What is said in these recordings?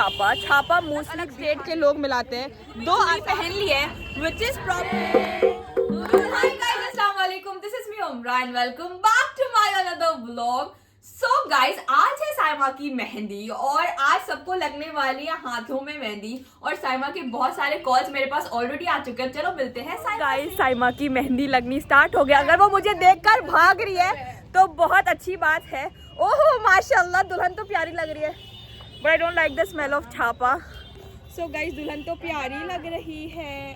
छापा। छापा mostly state के लोग मिलाते हैं। 2 आप पहन ली है which is Hi guys, Assalamualaikum. This is me Umra and welcome back to my another vlog. So guys, आज है साइमा की मेहंदी और आज सबको लगने वाली है हाथों में मेहंदी और साइमा के बहुत सारे कॉल्स मेरे पास ऑलरेडी आ चुके हैं। चलो मिलते हैं। गाइस, साइमा की मेहंदी लगनी स्टार्ट हो गया। अगर वो मुझे देखकर भाग रही है तो बहुत अच्छी बात है। ओहो माशाल्लाह, दुल्हन तो प्यारी लग रही है। But I don't like the smell of छापा। सो गाइस, दुल्हन तो प्यारी लग रही है।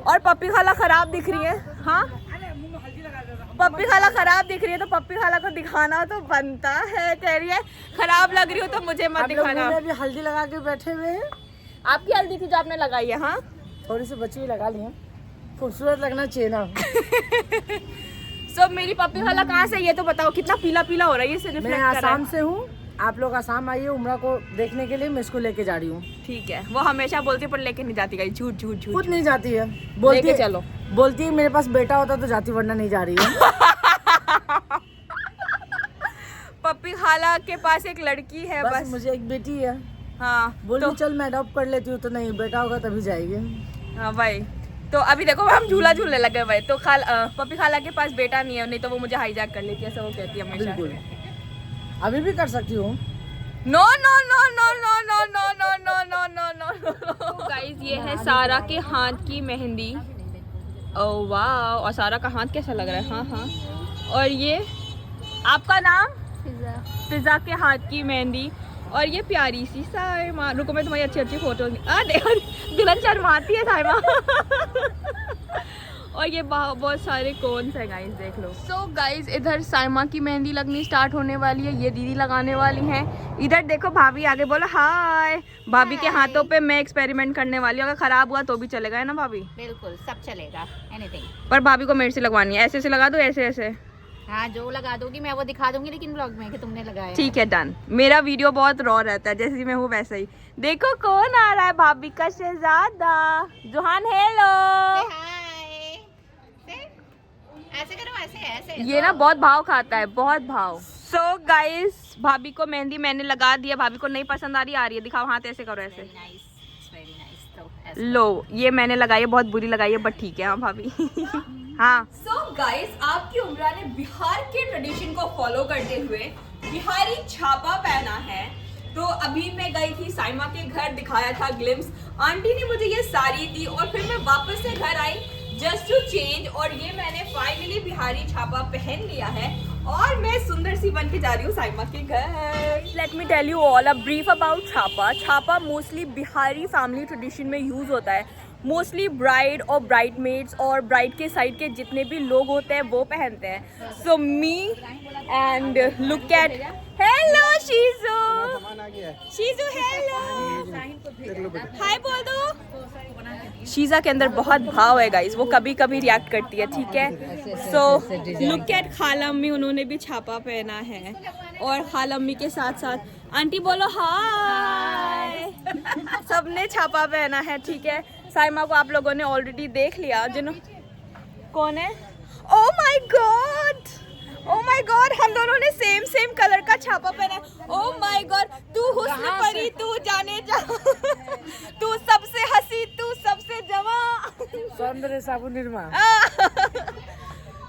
और पप्पी खाला खराब दिख रही है। हाँ, पप्पी खाला खराब दिख रही है तो पप्पी खाला को दिखाना तो बनता है। कह रही है खराब लग रही हो तो मुझे मत दिखाना। आप लोग हल्दी लगा के बैठे हुए हैं। आपकी हल्दी थी जो आपने लगाई है। हाँ, थोड़ी सी बच्ची लगा ली है, खूबसूरत लगना चाहिए ना। सो मेरी पप्पी खाला कहाँ से ये तो बताओ, कितना पीला पीला हो रहा है ये। मैं आसाम से हूँ। आप लोग आसाम आइए उम्रा को देखने के लिए, मैं इसको लेके जा रही हूँ। ठीक है, वो हमेशा बोलती है पर लेके नहीं जाती। गई झूठ झूठ झूठ, खुद नहीं जाती है, बोलती है चलो। बोलती है मेरे पास बेटा होता तो जाती, वरना नहीं जा रही है। पप्पी खाला के पास एक लड़की है बस। मुझे एक बेटी है। हाँ, बोल तो चल मैं अडॉप्ट कर लेती हूँ, तो नहीं, बेटा होगा तभी जाएगी। हाँ भाई, तो अभी देखो हम झूला झूलने लगे भाई। तो पप्पी खाला के पास बेटा नहीं है, नहीं तो वो मुझे हाईजैक कर लेती है, ऐसा वो कहती है हमेशा। बिल्कुल, अभी भी कर सकती हूँ। No no no no no no no no no no no no no. Guys, ये है सारा के हाथ की मेहंदी। ओह वाह, और सारा का हाथ कैसा लग रहा है। हाँ हाँ, और ये आपका नाम फिजा के हाथ की मेहंदी। और ये प्यारी सी साइमा, रुको मैं तुम्हारी अच्छी अच्छी फोटो देखो, दुल्हन शर्माती है साइमा। और ये बहुत सारे कोन्स है गाइस, देख लो। सो गाइस, इधर साइमा की मेहंदी लगनी स्टार्ट होने वाली है। ये दीदी लगाने वाली हैं। इधर देखो भाभी आगे बोलो हाय। भाभी के हाथों पे मैं एक्सपेरिमेंट करने वाली हूँ। अगर खराब हुआ तो भी चलेगा, है ना भाभी? बिल्कुल, सब चलेगा, एनीथिंग। पर भाभी को मेरे से लगवानी है। ऐसे से लगा दो, ऐसे ऐसे। हाँ, जो लगा दोगी मैं वो दिखा दूंगी, लेकिन ब्लॉग में कि तुमने लगाया। ठीक है, डन। मेरा वीडियो बहुत रॉ रहता है, जैसे मैं हूँ वैसे ही। देखो कौन आ रहा है, भाभी का शहजादा जुहान। हेलो, ऐसे करो, ऐसे ऐसे। ये ना बहुत भाव खाता है, बहुत भाव। सो गाइस, भाभी को मेहंदी मैंने लगा दिया। भाभी को नहीं पसंद आ रही है। दिखाओ हाथ, ऐसे करो, ऐसे। लो, ये मैंने लगाई है, बहुत बुरी लगाई है, बट ठीक है। हाँ भाभी। हाँ। सो गाइस, आपकी उम्रा ने बिहार के ट्रेडिशन को फॉलो करते हुए बिहारी छापा पहना है। तो अभी मैं गई थी साइमा के घर, दिखाया था ग्लिम्स। आंटी ने मुझे ये साड़ी दी और फिर मैं वापस से घर आई जस्ट टू चेंज, और ये मैंने फाइनली बिहारी छापा पहन लिया है और मैं सुंदर सी बन के जा रही हूँ साइमा के घर। Let me tell you all a brief about छापा। छापा मोस्टली बिहारी फैमिली ट्रेडिशन में यूज होता है। मोस्टली ब्राइड और ब्राइडमेड्स और ब्राइड के साइड के जितने भी लोग होते हैं वो पहनते हैं। So me and look at, hello Shiju. Shiju hello, hi बोल दो। शीजा के अंदर बहुत भाव है गाइस, वो कभी कभी रिएक्ट करती है, ठीक है। सो लुक एट खाला अम्मी, उन्होंने भी छापा पहना है। और खाला अम्मी के साथ साथ आंटी बोलो हाय। सबने छापा पहना है, ठीक है। साइमा को आप लोगों ने ऑलरेडी देख लिया। कौन है? Oh my God, oh my God, हम दोनों ने सेम कलर का छापा पहना है। ओह माय गॉड, तू हुस्न परी, तू जाने जा, तू सबसे हंसी, तू सबसे जवां, सौंदर्य साबुन निर्मा।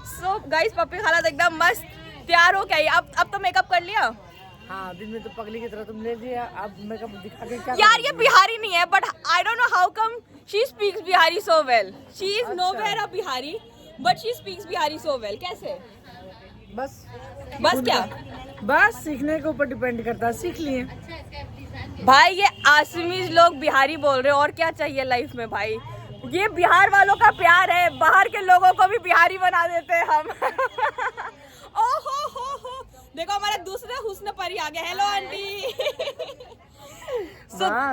सो गाइस, पप्पी खाला एकदम मस्त तैयार हो गई। अब तो मेकअप कर लिया। हाँ, दिन में तो पगली की तरह तुम ले लिया, अब मेकअप दिखा के क्या यार ये बिहारी नहीं है, but I don't know how come she speaks Bihari so well. She is nowhere a Bihari, but she speaks Bihari so well. कैसे? बस क्या? बस सीखने के ऊपर डिपेंड करता है, सीख लिए भाई। ये आसमीज लोग बिहारी बोल रहे हो, और क्या चाहिए लाइफ में भाई। ये बिहार वालों का प्यार है, बाहर के लोगों को भी बिहारी बना देते हैं हम। ओहो, देखो हमारे दूसरे हुस्न परी आ गए। Hello aunty.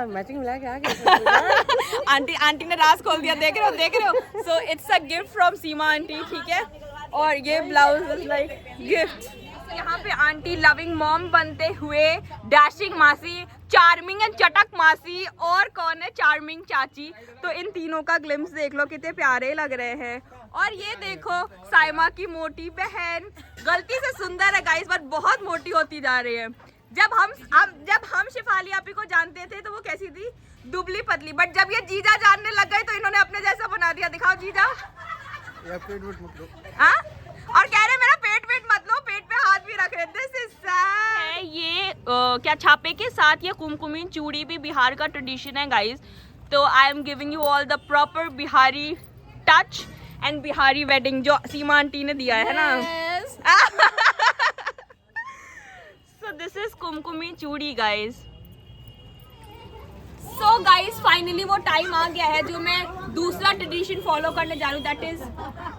मैचिंग मिला के आ गया। आंटी ने राज खोल दिया, देख रहे हो। So it's a gift from Seema aunty, ठीक है। और ये ब्लाउज इज लाइक गिफ्ट। यहाँ पे आंटी लविंग मॉम बनते हुए, डैशिंग मासी, चार्मिंग एंड चटक मासी, और कौन है चार्मिंग चाची। तो इन तीनों का ग्लिम्स देख लो, कितने प्यारे लग रहे हैं। और ये देखो साइमा की मोटी बहन, गलती से सुंदर है गाइस, बट बहुत मोटी होती जा रही है। जब हम अपी को जानते थे तो वो कैसी थी, दुबली पतली, बट जब ये जीजा जानने लग गए तो इन्होंने अपने जैसा बना दिया। दिखाओ जीजा। हाँ, और कह रहे मेरा पेट मत लो, पेट पे हाथ भी रख रहे। This is sad. ये क्या छापे के साथ ये कुमकुमी चूड़ी भी बिहार का ट्रेडिशन है गाइस। तो I am giving you all the proper Bihari touch and Bihari wedding जो सीमा आंटी ने दिया है ना। सो दिस इज कुमकुमी चूड़ी गाइस। सो गाइस फाइनली वो टाइम आ गया है जो मैं दूसरा ट्रेडिशन फॉलो करने जा रही हूँ, दैट इज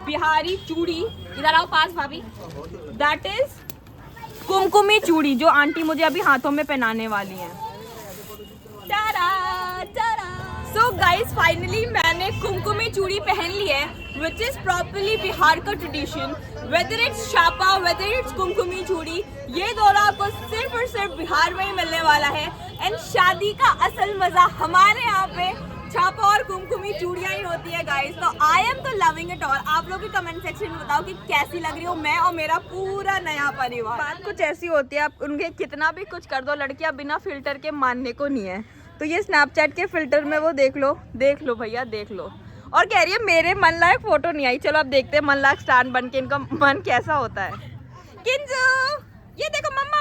बिहारी चूड़ी। इधर आओ पास भाभी। दैट इज कुमकुमी चूड़ी जो आंटी मुझे अभी हाथों में पहनाने वाली हैं। सो गाइस फाइनली मैंने कुमकुमी चूड़ी पहन ली है, विच इज प्रॉपरली बिहार का ट्रेडिशन। वेदर इट्स छापा, वेदर इट्स कुमकुमी चूड़ी, ये दोनों आपको सिर्फ और सिर्फ बिहार में ही मिलने वाला है। एंड शादी का असल मजा हमारे यहाँ पे छापा और कुमकुमी चूड़ियाँ ही होती है गाइस। तो आई एम तो लविंग इट ऑल। आप लोग भी कमेंट सेक्शन में बताओ कि कैसी लग रही हो मैं और मेरा पूरा नया परिवार। बात कुछ ऐसी होती है, आप उनके कितना भी कुछ कर दो, लड़कियां बिना फिल्टर के मानने को नहीं है। तो ये स्नैपचैट के फिल्टर में वो देख लो भैया देख लो। और कह रही है मेरे मन लायक फोटो नहीं आई। चलो अब देखते हैं मन लायक स्टैंड बन के इनका मन कैसा होता है। किंजू ये देखो मम्मा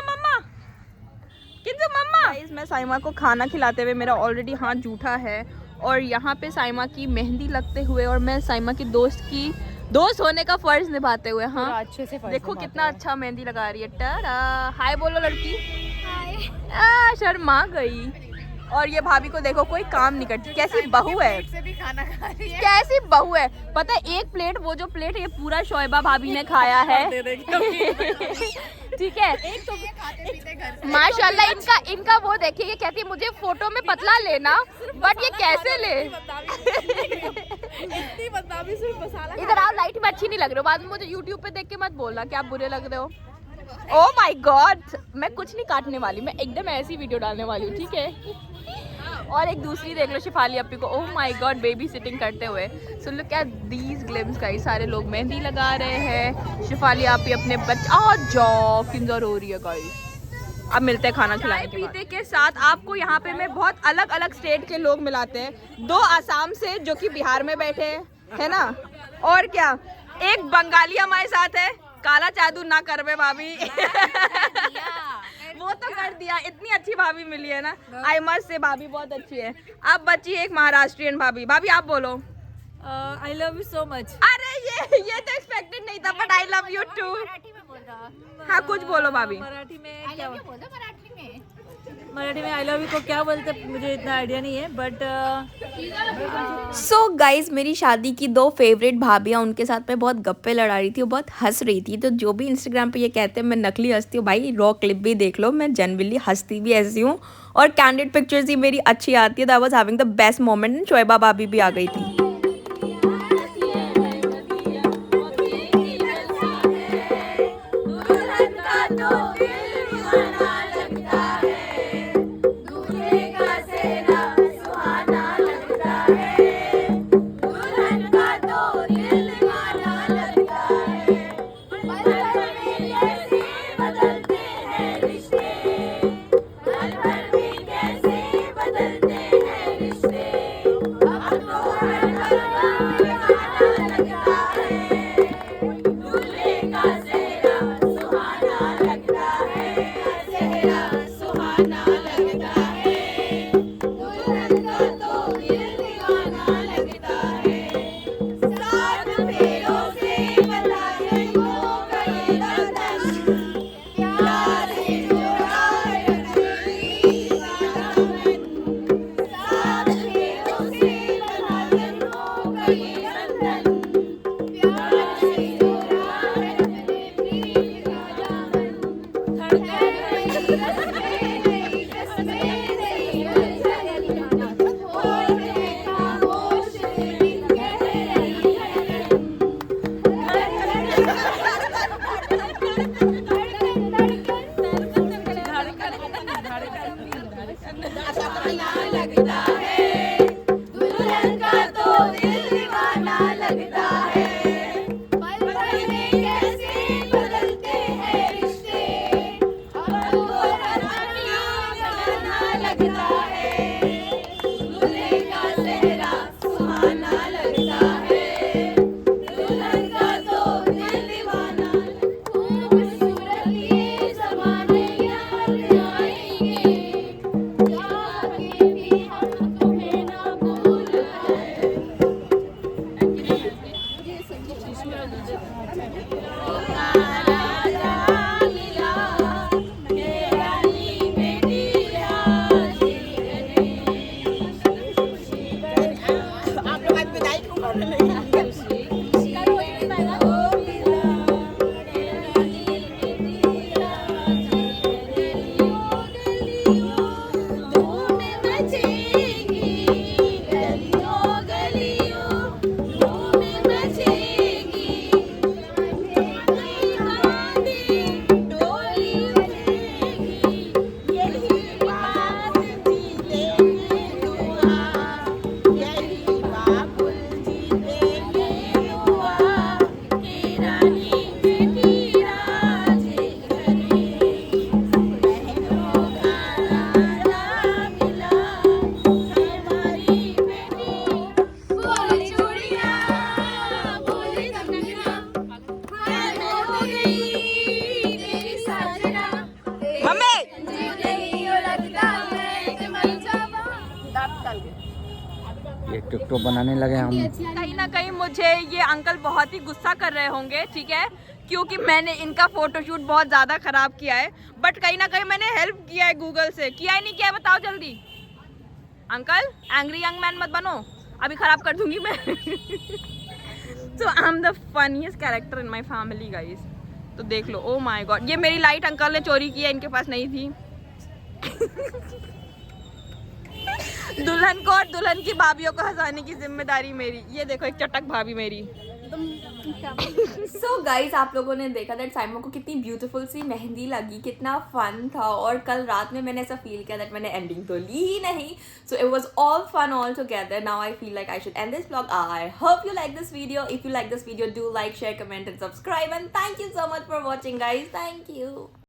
किंजू मम्मा। मैं साइमा को खाना खिलाते हुए, मेरा ऑलरेडी हाथ जूठा है और यहाँ पे साइमा की मेहंदी लगते हुए और मैं साइमा की दोस्त होने का फर्ज निभाते हुए। हाँ अच्छे से देखो कितना अच्छा मेहंदी लगा रही है। टारा हाय बोलो लड़की। हाय। शर्मा गई। और ये भाभी को देखो कोई काम नहीं करती, कैसी बहू है, से भी खाना खा रही है। कैसी बहू है। पता है एक प्लेट, वो जो प्लेट ये पूरा शोएबा भाभी ने खाया है। ठीक है एक तो ये खाते पीते घर से। माशाल्लाह। इनका वो देखिए, ये कहती है मुझे फोटो में पतला लेना, बट ये कैसे ले। इतनी बदनामी सिर्फ मसाला। इधर आओ, लाइट में अच्छी नहीं लग रही हो, बाद में मुझे यूट्यूब पे देख के मत बोलना कि आप बुरे लग रहे हो। ओह माय गॉड, मैं कुछ नहीं काटने वाली, मैं एकदम ऐसी वीडियो डालने वाली हूँ, ठीक है। और एक दूसरी देख लो शिफाली अपी को, oh my God baby sitting करते हुए। सुन लो क्या दीज ग्लिम्स का, सारे लोग मेहंदी लगा रहे हैं। शिफाली अपी अपने बच्चा जाओ किंजर हो रही है गाइस। अब मिलते हैं खाना खिलाने के बाद। पीते के साथ आपको यहाँ पे मैं बहुत अलग अलग स्टेट के लोग मिलाते हैं। 2 आसाम से जो कि बिहार में बैठे हैं, है ना, और क्या एक बंगाली हमारे साथ है। काला जादू ना कर बे भाभी। वो तो कर दिया, इतनी अच्छी भाभी मिली है ना। आई मस्ट से भाभी बहुत अच्छी है। अब बची एक महाराष्ट्रियन भाभी। भाभी आप बोलो। I love you so much. अरे ये तो एक्सपेक्टेड नहीं था, but I love you too. Marathi में बोल रहा। हाँ कुछ बोलो भाभी। मराठी में क्या बोलता? मराठी में आई लव यू को क्या बोलते मुझे इतना आइडिया नहीं है, बट सो गाइज मेरी शादी की 2 फेवरेट भाभियाँ, उनके साथ मैं बहुत गप्पे लड़ा रही थी, वो बहुत हंस रही थी। तो जो भी इंस्टाग्राम पे ये कहते हैं मैं नकली हंसती हूँ, भाई रॉ क्लिप भी देख लो, मैं जनरली हंसती भी ऐसी हूँ और कैंडिड पिक्चर्स ही मेरी अच्छी आती है। That was having the best moment and Shoeba भाभी भी आ गई थी। लगता है, दूल्हे का सेहरा सुहाना लगता है, दुल्हन का तो दिल दीवाना, खूबसूरत ये ज़माने याद आएंगे, जाके भी हम तुम्हें ना भूलाएं। ये टिकटॉक बनाने लगे हम। कहीं ना कहीं मुझे ये अंकल बहुत ही गुस्सा कर रहे होंगे, ठीक है, क्योंकि मैंने इनका फोटोशूट बहुत ज़्यादा ख़राब किया है, बट कहीं ना कहीं मैंने हेल्प किया है गूगल से। किया है नहीं किया है बताओ जल्दी। अंकल एंग्री यंग मैन मत बनो, अभी ख़राब कर दूंगी मैं। So I am the funniest character in my family guys. तो देख लो, ओ माई गॉड, ये मेरी लाइट अंकल ने चोरी की है, इनके पास नहीं थी। दुल्हन को और दुल्हन की भाभियों को हंसाने की जिम्मेदारी मेरी। ये देखो एक चटक भाभी मेरी। सो गाइज आप लोगों ने देखा दैट साइमन को कितनी ब्यूटीफुल सी मेहंदी लगी, कितना फन था, और कल रात में मैंने ऐसा फील किया दैट मैंने एंडिंग तो ली ही नहीं। So it was all fun all together. Now I feel like I should end this vlog. I hope you like this video. If you like this video, do like, share, comment and subscribe, and thank you so much for watching guys. Thank you.